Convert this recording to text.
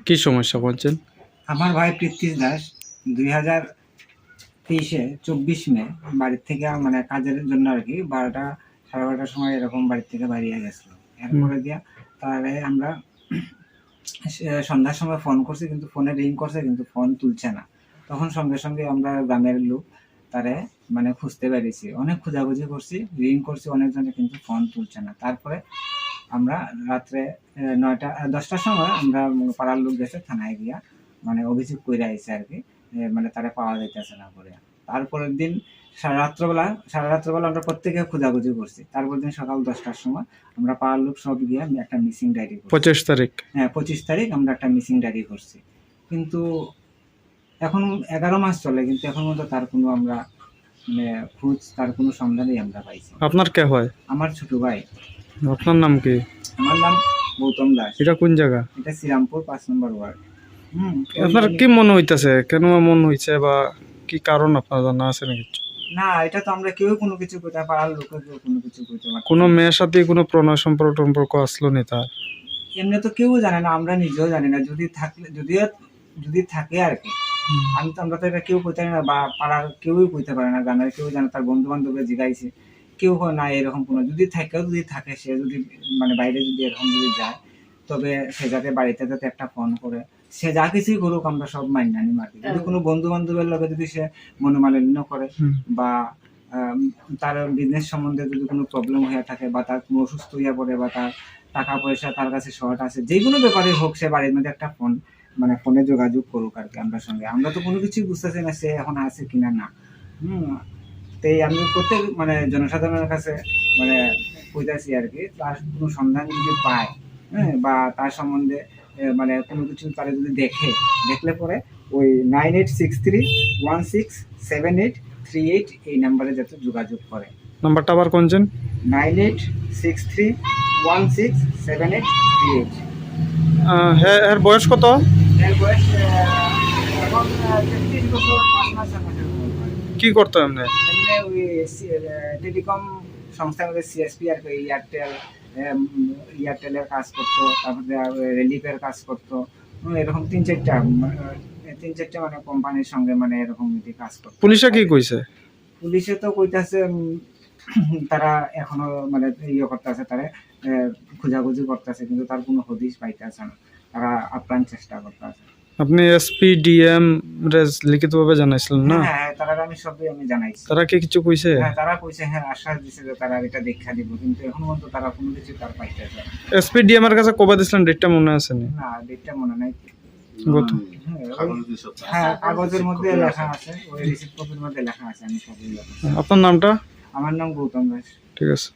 কি সমস্যা বলছেন? আমার ভাই পৃথ্বীশ দাস 2023-এ 24 মে বাড়ির থেকে মানে কাজের জন্য আর কি 12টা সাড়ে 12টার সময় এরকম বাড়ির থেকে বেরিয়ে গেছিল। এরপরে দিয়া তাহলে আমরা সন্ধ্যার সময় ফোন করছি, কিন্তু ফোনে রিং করছে কিন্তু ফোন তুলছে না। তখন সঙ্গে সঙ্গে আমরা গ্রামের লোক তারে মানে খুঁজতে পেরেছি, অনেক খোঁজাখুঁজি করছি, রিং করছি অনেকজনে, কিন্তু ফোন তুলছে না। তারপরে আমরা রাত্রে 10টার সময় আমরা পাড়ার লোক গেছে থানায় গিয়া মানে অভিযোগ করে আইছে আর কি, মানে তারা পাওয়া যাইতেছে না করে। তারপরের দিন সারা রাত্রবেলা আমরা প্রত্যেকে খোঁজাখুঁজি করছি। তারপর দিন সকাল 10টার সময় আমরা পাড়ার লোক সব গিয়ে একটা মিসিং ডায়েরি করছি। 25 তারিখ? হ্যাঁ, 25 তারিখ আমরা একটা মিসিং ডায়েরি করছি। কিন্তু এখন 11 মাস চলে, কিন্তু এখন পর্যন্ত তার কোনো আমরা মানে খোঁজ, তার কোনো সন্ধানই আমরা পাইছি। আপনার কে হয়? আমার ছোট ভাই। আপনার নাম কি? আমার নাম গৌতম দাস। এটা কোন জায়গা? এটা শ্রীরামপুর 5 নম্বর ওয়ার্ড। আপনার কি মনে হইতেছে, কেন এমন হয়েছে বা কি কারণ আপনার জানা আছে নাকি? না, এটা তো আমরা কেউ কোনো কিছু করতে পারার লোকে কেউ কোনো কিছু করতে পারে। কোনো মেয়ের সাথে কোনো প্রণয় সম্পর্ক আসলো নি তার? এমনি তো কেউ জানে না, আমরা নিজেও জানি না। যদি থাকে আর কি, আমরা তো এটা কেউ কইতে পারি না, বা পাড়ার কেউই কইতে পারে না, গ্রামের কেউ জানে। তার বন্ধু বান্ধবরা জিগাইছে, কেউ না এরকম কোনো, যদি থাকে, সে যদি মানে বাইরে যদি এরকম যদি যায়, তবে সে যাতে বাড়িতে যাতে একটা ফোন করে, সে যা কিছুই করুক আমরা সব মাইনা নিই আর কি। যদি কোনো বন্ধু বান্ধবের লগে যদি সে মনোমালিন্য করে, বা তার বিজনেস সম্বন্ধে যদি কোনো প্রবলেম হয়ে থাকে, বা তার কোনো অসুস্থ হইয়া পড়ে, বা তার টাকা পয়সা তার কাছে শর্ট আছে, যে কোনো ব্যাপারে হোক, সে বাড়ির মধ্যে একটা ফোন মানে ফোনে যোগাযোগ করুক আর কি আমরা সঙ্গে। আমরা তো কোনো কিছুই বুঝতেছি না সে এখন আছে কিনা না। তাই আমি প্রত্যেক মানে জনসাধারণের কাছে মানে কইতাছি আর কি, তার কোনো সন্ধান যদি পায়, বা তার সম্বন্ধে মানে কোনো কিছু তারা যদি দেখলে পরে ওই 9863167838 এই নাম্বারে যাতে যোগাযোগ করে। নাম্বারটা আবার কোনছেন? 9863167838। হ্যাঁ, এর বয়স কত? এর বয়স এখন 33 বছর 5 মাস 4 মাসের উপর। কি করতো এমনি? ওই টেলিকম সংস্থার মধ্যে সিএসপি আর কি, এয়ারটেলের কাজ করতো, তারপরে রিলিফের কাজ করতো, এরকম 3-4টা মানে কোম্পানির সঙ্গে মানে এরকম কাজ করতো। পুলিশে কি কইছে? পুলিশে তো কইতাছে তারা এখনো মানে ইয়ে করতেছে, তারা খোঁজাখুঁজি করতেছে, কিন্তু তার কোনো হদিশ পাইতেছে না। তারা আপ্রাণ চেষ্টা করতেছে। আপনি এসপি ডিএম রেজ লিখিতভাবে জানাইছিলেন না? হ্যাঁ, তারা আমি সবই জানাইছি। তারা কি কিছু কইছে? হ্যাঁ, তারা কইছে, হ্যাঁ, আশ্বাস দিছে যে তারা এটা দেখা দিব, কিন্তু এখন পর্যন্ত তারা কোনো কিছু তার পাইতেছে না। এসপি ডিএম এর কাছে কবে দিছিলেন, ডেটটা মনে আছে নি? না, ডেটটা মনে নাই। হ্যাঁ, কাগজের মধ্যে লেখা আছে, ওই রিসিপ্ট কপির মধ্যে লেখা আছে। আমি সবই। আপনার নামটা? আমার নাম গৌতম দাস। ঠিক আছে।